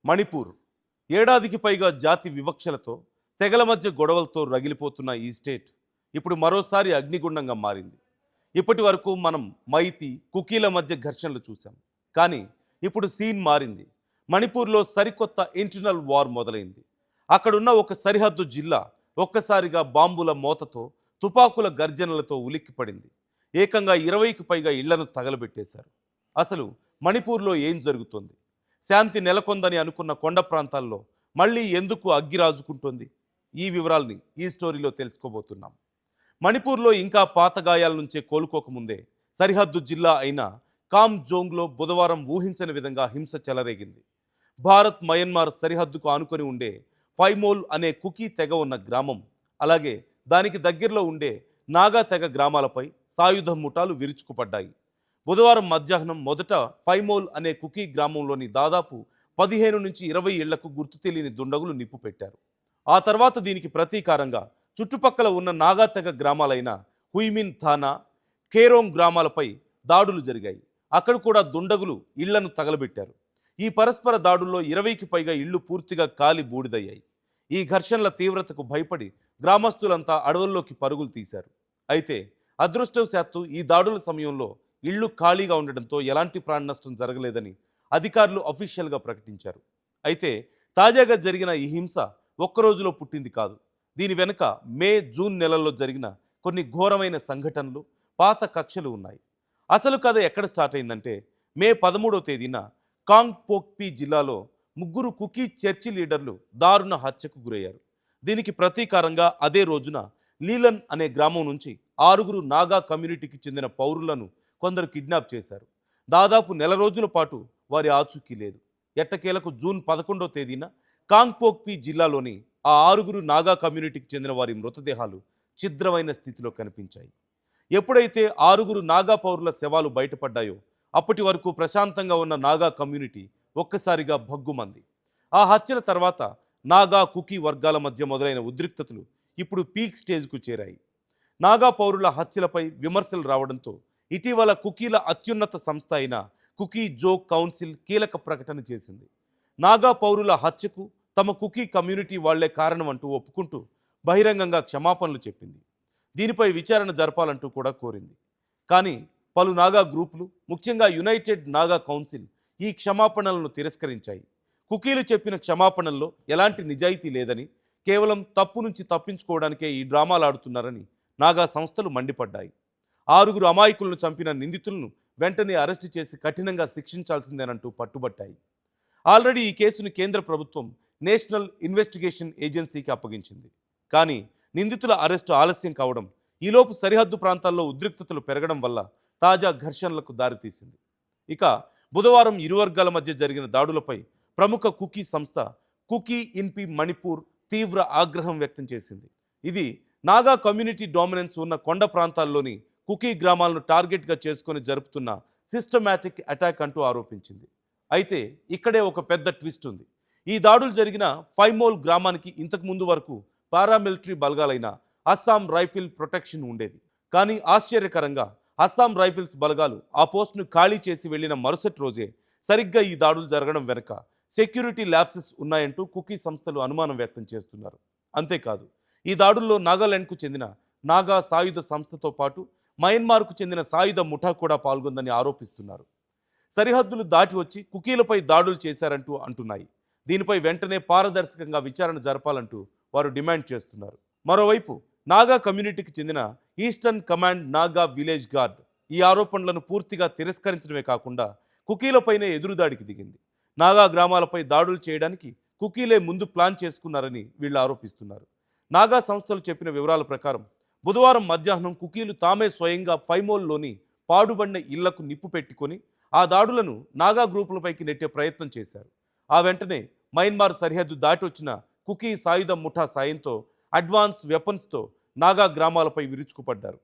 మణిపూర్ ఏడాదికి పైగా జాతి వివక్షలతో తెగల మధ్య గొడవలతో రగిలిపోతున్న ఈ స్టేట్ ఇప్పుడు మరోసారి అగ్నిగుండంగా మారింది. ఇప్పటి వరకు మనం మైతి కుకీల మధ్య ఘర్షణలు చూసాం. కానీ ఇప్పుడు సీన్ మారింది. మణిపూర్లో సరికొత్త ఇంటర్నల్ వార్ మొదలైంది. అక్కడున్న ఒక సరిహద్దు జిల్లా ఒక్కసారిగా బాంబుల మోతతో తుపాకుల గర్జనలతో ఉలిక్కిపడింది. ఏకంగా 20కి పైగా ఇళ్లను తగలబెట్టేశారు. అసలు మణిపూర్లో ఏం జరుగుతుంది? శాంతి నెలకొందని అనుకున్న కొండ ప్రాంతాల్లో మళ్ళీ ఎందుకు అగ్గి రాజుకుంటోంది? ఈ వివరాల్ని ఈ స్టోరీలో తెలుసుకోబోతున్నాం. మణిపూర్లో ఇంకా పాత గాయాల నుంచే కోలుకోకముందే సరిహద్దు జిల్లా అయిన కామ్జోంగ్లో బుధవారం ఊహించని విధంగా హింస చెలరేగింది. భారత్ మయన్మార్ సరిహద్దుకు ఆనుకొని ఉండే ఫైమోల్ అనే కుకీ తెగ ఉన్న గ్రామం, అలాగే దానికి దగ్గరలో ఉండే నాగా తెగ గ్రామాలపై సాయుధ ముఠాలు విరుచుకుపడ్డాయి. బుధవారం మధ్యాహ్నం మొదట ఫైమోల్ అనే కుకీ గ్రామంలోని దాదాపు 15 నుంచి 20 ఇళ్లకు గుర్తు తెలియని దుండగులు నిప్పు పెట్టారు. ఆ తర్వాత దీనికి ప్రతీకారంగా చుట్టుపక్కల ఉన్న నాగా తెగ గ్రామాలైన హుయిమిన్ థానా, కేరోంగ్ గ్రామాలపై దాడులు జరిగాయి. అక్కడ కూడా దుండగులు ఇళ్లను తగలబెట్టారు. ఈ పరస్పర దాడుల్లో 20కి పైగా ఇళ్లు పూర్తిగా కాలి బూడిదయ్యాయి. ఈ ఘర్షణల తీవ్రతకు భయపడి గ్రామస్తులంతా అడవుల్లోకి పరుగులు తీశారు. అయితే అదృష్టవశాత్తు ఈ దాడుల సమయంలో ఇళ్లు ఖాళీగా ఉండడంతో ఎలాంటి ప్రాణ నష్టం జరగలేదని అధికారులు అఫీషియల్గా ప్రకటించారు. అయితే తాజాగా జరిగిన ఈ హింస ఒక్కరోజులో పుట్టింది కాదు. దీని వెనుక మే, జూన్ నెలల్లో జరిగిన కొన్ని ఘోరమైన సంఘటనలు, పాత కక్షలు ఉన్నాయి. అసలు కథ ఎక్కడ స్టార్ట్ అయిందంటే మే 13వ తేదీన కాంగ్పోక్పి జిల్లాలో 3 కుకీ చర్చి లీడర్లు దారుణ హత్యకు గురయ్యారు. దీనికి ప్రతీకారంగా అదే రోజున లీలన్ అనే గ్రామం నుంచి 6 నాగా కమ్యూనిటీకి చెందిన పౌరులను కొందరు కిడ్నాప్ చేశారు. దాదాపు నెల రోజుల పాటు వారి ఆచూకీ లేదు. ఎట్టకేలకు జూన్ 11వ తేదీన కాంగ్పోక్పి జిల్లాలోని ఆ 6 నాగా కమ్యూనిటీకి చెందిన వారి మృతదేహాలు ఛిద్రమైన స్థితిలో కనిపించాయి. ఎప్పుడైతే 6 నాగా పౌరుల శవాలు బయటపడ్డాయో అప్పటి వరకు ప్రశాంతంగా ఉన్న నాగా కమ్యూనిటీ ఒక్కసారిగా భగ్గుమంది. ఆ హత్యల తర్వాత నాగా కుకీ వర్గాల మధ్య మొదలైన ఉద్రిక్తతలు ఇప్పుడు పీక్ స్టేజ్కు చేరాయి. నాగా పౌరుల హత్యలపై విమర్శలు రావడంతో ఇటీవల కుకీల అత్యున్నత సంస్థ అయిన కుకీ జోగ్ కౌన్సిల్ కీలక ప్రకటన చేసింది. నాగా పౌరుల హత్యకు తమ కుకీ కమ్యూనిటీ వాళ్లే కారణం అంటూ ఒప్పుకుంటూ బహిరంగంగా క్షమాపణలు చెప్పింది. దీనిపై విచారణ జరపాలంటూ కూడా కోరింది. కానీ పలు నాగా గ్రూపులు, ముఖ్యంగా యునైటెడ్ నాగా కౌన్సిల్ ఈ క్షమాపణలను తిరస్కరించాయి. కుకీలు చెప్పిన క్షమాపణల్లో ఎలాంటి నిజాయితీ లేదని, కేవలం తప్పు నుంచి తప్పించుకోవడానికే ఈ డ్రామాలు ఆడుతున్నారని నాగా సంస్థలు మండిపడ్డాయి. 6 అమాయకులను చంపిన నిందితులను వెంటనే అరెస్టు చేసి కఠినంగా శిక్షించాల్సిందేనంటూ పట్టుబట్టాయి. ఆల్రెడీ ఈ కేసును కేంద్ర ప్రభుత్వం నేషనల్ ఇన్వెస్టిగేషన్ ఏజెన్సీకి అప్పగించింది. కానీ నిందితుల అరెస్టు ఆలస్యం కావడం, ఈలోపు సరిహద్దు ప్రాంతాల్లో ఉద్రిక్తతలు పెరగడం వల్ల తాజా ఘర్షణలకు దారితీసింది. ఇక బుధవారం ఇరు వర్గాల మధ్య జరిగిన దాడులపై ప్రముఖ కుకీ సంస్థ కుకీ ఇన్పి మణిపూర్ తీవ్ర ఆగ్రహం వ్యక్తం చేసింది. ఇది నాగా కమ్యూనిటీ డామినెన్స్ ఉన్న కొండ ప్రాంతాల్లోని కుకీ గ్రామాలను టార్గెట్గా చేసుకొని జరుపుతున్న సిస్టమాటిక్ అటాక్ అంటూ ఆరోపించింది. అయితే ఇక్కడే ఒక పెద్ద ట్విస్ట్ ఉంది. ఈ దాడులు జరిగిన ఫైమోల్ గ్రామానికి ఇంతకు ముందు వరకు పారామిలిటరీ బలగాలైన అస్సాం రైఫిల్ ప్రొటెక్షన్ ఉండేది. కానీ ఆశ్చర్యకరంగా అస్సాం రైఫిల్స్ బలగాలు ఆ పోస్టును ఖాళీ చేసి వెళ్లిన మరుసటి రోజే సరిగ్గా ఈ దాడులు జరగడం వెనుక సెక్యూరిటీ ల్యాప్సెస్ ఉన్నాయంటూ కుకీ సంస్థలు అనుమానం వ్యక్తం చేస్తున్నారు. అంతేకాదు, ఈ దాడుల్లో నాగాలాండ్కు చెందిన నాగా సాయుధ సంస్థతో పాటు మయన్మార్కు చెందిన సాయుధ ముఠా కూడా పాల్గొందని ఆరోపిస్తున్నారు. సరిహద్దులు దాటి వచ్చి కుకీలపై దాడులు చేశారంటూ అంటున్నాయి. దీనిపై వెంటనే పారదర్శకంగా విచారణ జరపాలంటూ వారు డిమాండ్ చేస్తున్నారు. మరోవైపు నాగా కమ్యూనిటీకి చెందిన eastern command Naga village guard ఈ ఆరోపణలను పూర్తిగా తిరస్కరించడమే కాకుండా కుకీలపైనే ఎదురుదాడికి దిగింది. నాగా గ్రామాలపై దాడులు చేయడానికి కుకీలే ముందు ప్లాన్ చేసుకున్నారని వీళ్ళు ఆరోపిస్తున్నారు. నాగా సంస్థలు చెప్పిన వివరాల ప్రకారం బుధవారం మధ్యాహ్నం కుకీలు తామే స్వయంగా ఫైమోల్లోని పాడుబడిన ఇళ్లకు నిప్పు పెట్టుకొని ఆ దాడులను నాగా గ్రూపులపైకి నెట్టే ప్రయత్నం చేశారు. ఆ వెంటనే మయన్మార్ సరిహద్దు దాటి వచ్చిన కుకీ సాయుధ ముఠా సాయంతో అడ్వాన్స్ వెపన్స్తో నాగా గ్రామాలపై విరుచుకుపడ్డారు.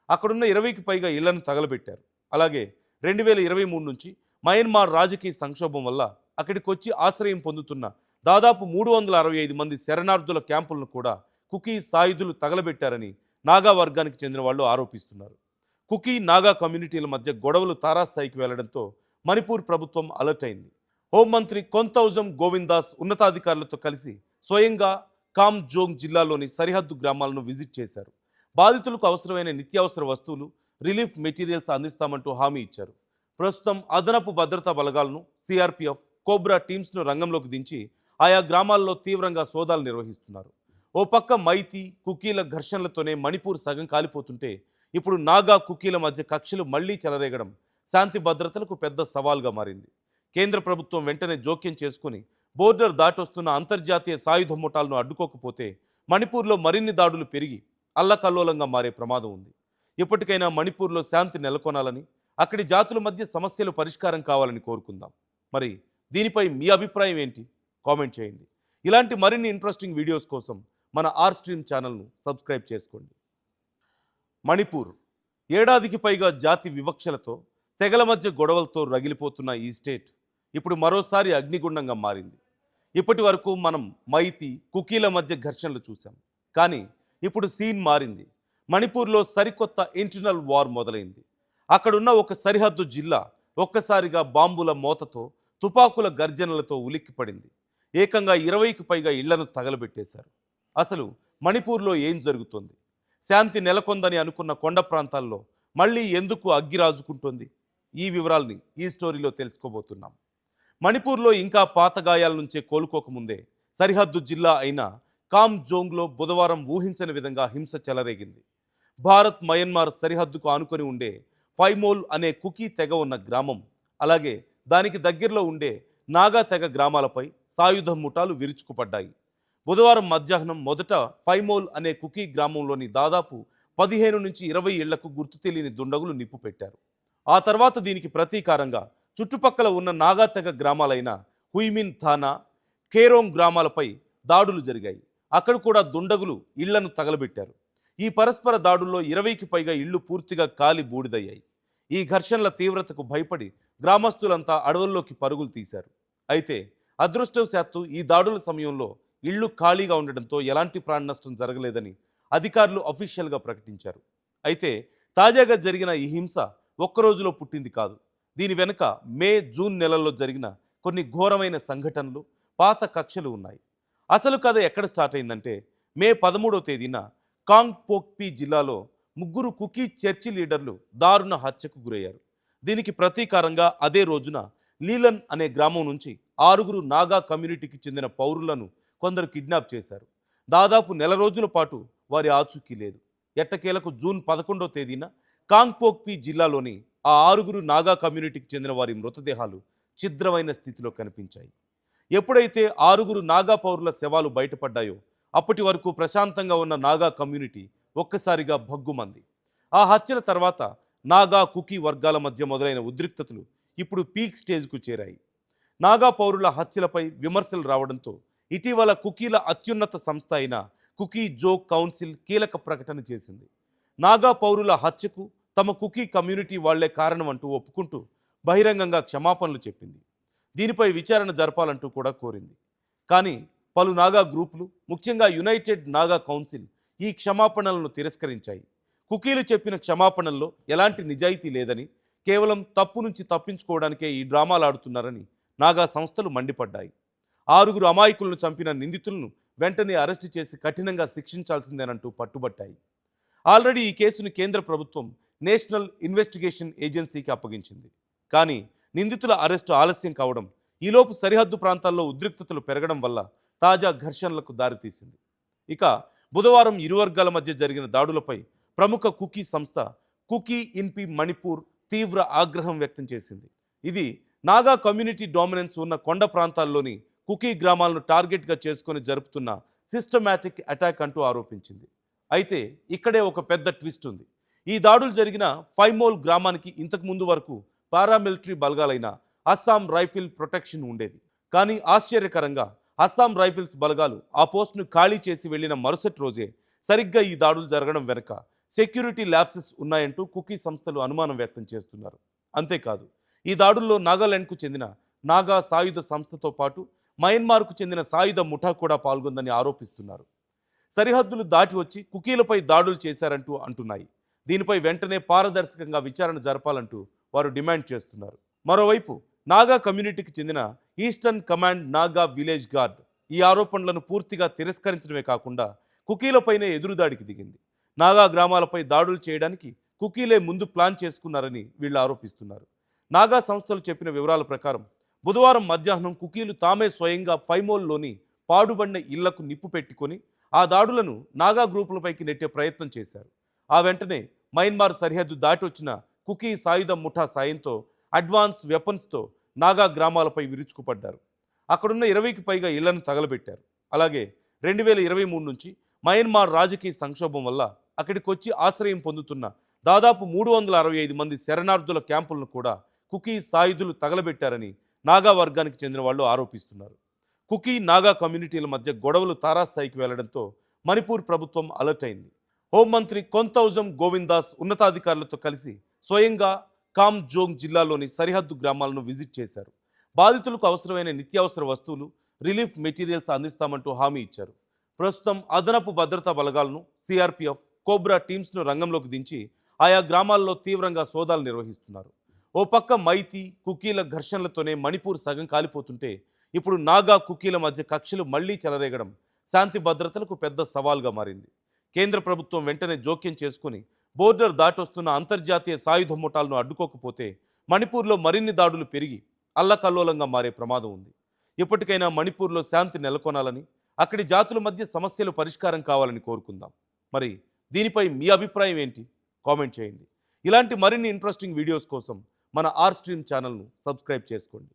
అక్కడున్న 20కి పైగా ఇళ్లను తగలబెట్టారు. అలాగే 2023 నుంచి మయన్మార్ రాజకీయ సంక్షోభం వల్ల అక్కడికి వచ్చి ఆశ్రయం పొందుతున్న దాదాపు 365 మంది శరణార్థుల క్యాంపులను కూడా కుకీ సాయుధులు తగలబెట్టారని నాగా వర్గానికి చెందిన వాళ్ళు ఆరోపిస్తున్నారు. కుకీ నాగా కమ్యూనిటీల మధ్య గొడవలు తారాస్థాయికి వెళ్లడంతో మణిపూర్ ప్రభుత్వం అలర్ట్ అయింది. హోంమంత్రి కొంతౌజం గోవిందాస్ ఉన్నతాధికారులతో కలిసి స్వయంగా కామ్జోంగ్ జిల్లాలోని సరిహద్దు గ్రామాలను విజిట్ చేశారు. బాధితులకు అవసరమైన నిత్యావసర వస్తువులు, రిలీఫ్ మెటీరియల్స్ అందిస్తామంటూ హామీ ఇచ్చారు. ప్రస్తుతం అదనపు భద్రతా బలగాలను, సిఆర్పిఎఫ్, కోబ్రా టీమ్స్ను రంగంలోకి దించి ఆయా గ్రామాల్లో తీవ్రంగా సోదాలు నిర్వహిస్తున్నారు. ఓ పక్క మైతీ, కుకీల ఘర్షణలతోనే మణిపూర్ సగం కాలిపోతుంటే ఇప్పుడు నాగా, కుకీల మధ్య కక్షలు మళ్లీ చెలరేగడం శాంతి భద్రతలకు పెద్ద సవాల్గా మారింది. కేంద్ర ప్రభుత్వం వెంటనే జోక్యం చేసుకుని బోర్డర్ దాటొస్తున్న అంతర్జాతీయ సాయుధ ముఠాలను అడ్డుకోకపోతే మణిపూర్లో మరిన్ని దాడులు పెరిగి అల్లకల్లోలంగా మారే ప్రమాదం ఉంది. ఇప్పటికైనా మణిపూర్లో శాంతి నెలకొనాలని, అక్కడి జాతుల మధ్య సమస్యలు పరిష్కారం కావాలని కోరుకుందాం. మరి దీనిపై మీ అభిప్రాయం ఏంటి? కామెంట్ చేయండి. ఇలాంటి మరిన్ని ఇంట్రెస్టింగ్ వీడియోస్ కోసం మన ఆర్ స్ట్రీమ్ ఛానల్ను సబ్స్క్రైబ్ చేసుకోండి. మణిపూర్ ఏడాదికి పైగా జాతి వివక్షలతో, తెగల మధ్య గొడవలతో రగిలిపోతున్న ఈ స్టేట్ ఇప్పుడు మరోసారి అగ్నిగుండంగా మారింది. ఇప్పటి వరకు మనం మైతీ, కుకీల మధ్య ఘర్షణలు చూసాం. కానీ ఇప్పుడు సీన్ మారింది. మణిపూర్లో సరికొత్త ఇంటర్నల్ వార్ మొదలైంది. అక్కడున్న ఒక సరిహద్దు జిల్లా ఒక్కసారిగా బాంబుల మోతతో, తుపాకుల గర్జనలతో ఉలిక్కిపడింది. ఏకంగా 20కి పైగా ఇళ్లను తగలబెట్టేశారు. అసలు మణిపూర్లో ఏం జరుగుతుంది? శాంతి నెలకొందని అనుకున్న కొండ ప్రాంతాల్లో మళ్ళీ ఎందుకు అగ్గి రాజుకుంటుంది? ఈ వివరాల్ని ఈ స్టోరీలో తెలుసుకోబోతున్నాం. మణిపూర్లో ఇంకా పాత గాయాల నుంచే కోలుకోకముందే సరిహద్దు జిల్లా అయిన కామ్జోంగ్లో బుధవారం ఊహించని విధంగా హింస చెలరేగింది. భారత్ మయన్మార్ సరిహద్దుకు ఆనుకొని ఉండే ఫైమోల్ అనే కుకీ తెగ ఉన్న గ్రామం, అలాగే దానికి దగ్గరలో ఉండే నాగా తెగ గ్రామాలపై సాయుధ ముఠాలు విరుచుకుపడ్డాయి. బుధవారం మధ్యాహ్నం మొదట ఫైమోల్ అనే కుకీ గ్రామంలోని దాదాపు 15 నుంచి 20 ఇళ్లకు గుర్తు తెలియని దుండగులు నిప్పు పెట్టారు. ఆ తర్వాత దీనికి ప్రతీకారంగా చుట్టుపక్కల ఉన్న నాగా తెగ గ్రామాలైన హుయిమిన్ థానా, కేరోంగ్ గ్రామాలపై దాడులు జరిగాయి. అక్కడ కూడా దుండగులు ఇళ్లను తగలబెట్టారు. ఈ పరస్పర దాడుల్లో 20కి పైగా ఇళ్లు పూర్తిగా కాలి బూడిదయ్యాయి. ఈ ఘర్షణల తీవ్రతకు భయపడి గ్రామస్తులంతా అడవుల్లోకి పరుగులు తీశారు. అయితే అదృష్టవశాత్తు ఈ దాడుల సమయంలో ఇళ్లు ఖాళీగా ఉండడంతో ఎలాంటి ప్రాణ నష్టం జరగలేదని అధికారులు అఫీషియల్గా ప్రకటించారు. అయితే తాజాగా జరిగిన ఈ హింస ఒక్కరోజులో పుట్టింది కాదు. దీని వెనుక మే, జూన్ నెలల్లో జరిగిన కొన్ని ఘోరమైన సంఘటనలు, పాత కక్షలు ఉన్నాయి. అసలు కథ ఎక్కడ స్టార్ట్ అయిందంటే మే 13వ తేదీన కాంగ్పోక్పి జిల్లాలో 3 కుకీ చర్చి లీడర్లు దారుణ హత్యకు గురయ్యారు. దీనికి ప్రతీకారంగా అదే రోజున లీలన్ అనే గ్రామం నుంచి 6 నాగా కమ్యూనిటీకి చెందిన పౌరులను కొందరు కిడ్నాప్ చేశారు. దాదాపు నెల రోజుల పాటు వారి ఆచూకీ లేదు. ఎట్టకేలకు జూన్ 11వ తేదీన కాంగ్పోక్పి జిల్లాలోని ఆ 6 నాగా కమ్యూనిటీకి చెందిన వారి మృతదేహాలు ఛిద్రమైన స్థితిలో కనిపించాయి. ఎప్పుడైతే 6 నాగా పౌరుల శవాలు బయటపడ్డాయో అప్పటి వరకు ప్రశాంతంగా ఉన్న నాగా కమ్యూనిటీ ఒక్కసారిగా భగ్గుమంది. ఆ హత్యల తర్వాత నాగా, కుకీ వర్గాల మధ్య మొదలైన ఉద్రిక్తతలు ఇప్పుడు పీక్ స్టేజ్కు చేరాయి. నాగా పౌరుల హత్యలపై విమర్శలు రావడంతో ఇటీవల కుకీల అత్యున్నత సంస్థ అయిన కుకీ జోగ్ కౌన్సిల్ కీలక ప్రకటన చేసింది. నాగా పౌరుల హత్యకు తమ కుకీ కమ్యూనిటీ వాళ్లే కారణం అంటూ ఒప్పుకుంటూ బహిరంగంగా క్షమాపణలు చెప్పింది. దీనిపై విచారణ జరపాలంటూ కూడా కోరింది. కానీ పలు నాగా గ్రూపులు, ముఖ్యంగా యునైటెడ్ నాగా కౌన్సిల్ ఈ క్షమాపణలను తిరస్కరించాయి. కుకీలు చెప్పిన క్షమాపణల్లో ఎలాంటి నిజాయితీ లేదని, కేవలం తప్పు నుంచి తప్పించుకోవడానికే ఈ డ్రామాలు ఆడుతున్నారని నాగా సంస్థలు మండిపడ్డాయి. 6 అమాయకులను చంపిన నిందితులను వెంటనే అరెస్టు చేసి కఠినంగా శిక్షించాల్సిందేనంటూ పట్టుబట్టాయి. ఆల్రెడీ ఈ కేసును కేంద్ర ప్రభుత్వం నేషనల్ ఇన్వెస్టిగేషన్ ఏజెన్సీకి అప్పగించింది. కానీ నిందితుల అరెస్టు ఆలస్యం కావడం, ఈలోపు సరిహద్దు ప్రాంతాల్లో ఉద్రిక్తతలు పెరగడం వల్ల తాజా ఘర్షణలకు దారితీసింది. ఇక బుధవారం ఇరు వర్గాల మధ్య జరిగిన దాడులపై ప్రముఖ కుకీ సంస్థ కుకీ ఇన్పి మణిపూర్ తీవ్ర ఆగ్రహం వ్యక్తం చేసింది. ఇది నాగా కమ్యూనిటీ డామినెన్స్ ఉన్న కొండ ప్రాంతాల్లోని కుకీ గ్రామాలను టార్గెట్గా చేసుకొని జరుపుతున్న సిస్టమాటిక్ అటాక్ అంటూ ఆరోపించింది. అయితే ఇక్కడే ఒక పెద్ద ట్విస్ట్ ఉంది. ఈ దాడులు జరిగిన ఫైమోల్ గ్రామానికి ఇంతకు ముందు వరకు పారామిలిటరీ బలగాలైన అస్సాం రైఫిల్ ప్రొటెక్షన్ ఉండేది. కానీ ఆశ్చర్యకరంగా అస్సాం రైఫిల్స్ బలగాలు ఆ పోస్టును ఖాళీ చేసి వెళ్లిన మరుసటి రోజే సరిగ్గా ఈ దాడులు జరగడం వెనుక సెక్యూరిటీ ల్యాప్సెస్ ఉన్నాయంటూ కుకీ సంస్థలు అనుమానం వ్యక్తం చేస్తున్నారు. అంతేకాదు, ఈ దాడుల్లో నాగాలాండ్కు చెందిన నాగా సాయుధ సంస్థతో పాటు మయన్మార్కు చెందిన సాయుధ ముఠా కూడా పాల్గొందని ఆరోపిస్తున్నారు. సరిహద్దులు దాటి వచ్చి కుకీలపై దాడులు చేశారంటూ అంటున్నాయి. దీనిపై వెంటనే పారదర్శకంగా విచారణ జరపాలంటూ వారు డిమాండ్ చేస్తున్నారు. మరోవైపు నాగా కమ్యూనిటీకి చెందిన eastern command Naga village guard ఈ ఆరోపణలను పూర్తిగా తిరస్కరించడమే కాకుండా కుకీలపైనే ఎదురుదాడికి దిగింది. నాగా గ్రామాలపై దాడులు చేయడానికి కుకీలే ముందు ప్లాన్ చేసుకున్నారని వీళ్ళు ఆరోపిస్తున్నారు. నాగా సంస్థలు చెప్పిన వివరాల ప్రకారం బుధవారం మధ్యాహ్నం కుకీలు తామే స్వయంగా ఫైమోల్లోని పాడుబడిన ఇళ్లకు నిప్పు పెట్టుకొని ఆ దాడులను నాగా గ్రూపులపైకి నెట్టే ప్రయత్నం చేశారు. ఆ వెంటనే మయన్మార్ సరిహద్దు దాటి వచ్చిన కుకీ సాయుధ ముఠా సాయంతో అడ్వాన్స్ వెపన్స్తో నాగా గ్రామాలపై విరుచుకుపడ్డారు. అక్కడున్న 20కి పైగా ఇళ్లను తగలబెట్టారు. అలాగే 2023 నుంచి మయన్మార్ రాజకీయ సంక్షోభం వల్ల అక్కడికి వచ్చి ఆశ్రయం పొందుతున్న దాదాపు 365 మంది శరణార్థుల క్యాంపులను కూడా కుకీ సాయుధులు తగలబెట్టారని నాగా వర్గానికి చెందిన వాళ్ళు ఆరోపిస్తున్నారు. కుకీ నాగా కమ్యూనిటీల మధ్య గొడవలు తారాస్థాయికి వెళ్లడంతో మణిపూర్ ప్రభుత్వం అలర్ట్ అయింది. హోంమంత్రి కొంతౌజం గోవిందాస్ ఉన్నతాధికారులతో కలిసి స్వయంగా కామ్జోంగ్ జిల్లాలోని సరిహద్దు గ్రామాలను విజిట్ చేశారు. బాధితులకు అవసరమైన నిత్యావసర వస్తువులు, రిలీఫ్ మెటీరియల్స్ అందిస్తామంటూ హామీ ఇచ్చారు. ప్రస్తుతం అదనపు భద్రతా బలగాలను, సిఆర్పిఎఫ్, కోబ్రా టీమ్స్ను రంగంలోకి దించి ఆయా గ్రామాల్లో తీవ్రంగా సోదాలు నిర్వహిస్తున్నారు. ఓ పక్క మైతి, కుకీల ఘర్షణలతోనే మణిపూర్ సగం కాలిపోతుంటే ఇప్పుడు నాగా, కుకీల మధ్య కక్షలు మళ్లీ చెలరేగడం శాంతి భద్రతలకు పెద్ద సవాల్గా మారింది. కేంద్ర ప్రభుత్వం వెంటనే జోక్యం చేసుకుని బోర్డర్ దాటొస్తున్న అంతర్జాతీయ సాయుధ ముఠాలను అడ్డుకోకపోతే మణిపూర్లో మరిన్ని దాడులు పెరిగి అల్లకల్లోలంగా మారే ప్రమాదం ఉంది. ఇప్పటికైనా మణిపూర్లో శాంతి నెలకొనాలని, అక్కడి జాతుల మధ్య సమస్యలు పరిష్కారం కావాలని కోరుకుందాం. మరి దీనిపై మీ అభిప్రాయం ఏంటి? కామెంట్ చేయండి. ఇలాంటి మరిన్ని ఇంట్రెస్టింగ్ వీడియోస్ కోసం మన ఆర్ స్ట్రీమ్ ఛానల్ను సబ్స్క్రైబ్ చేసుకోండి.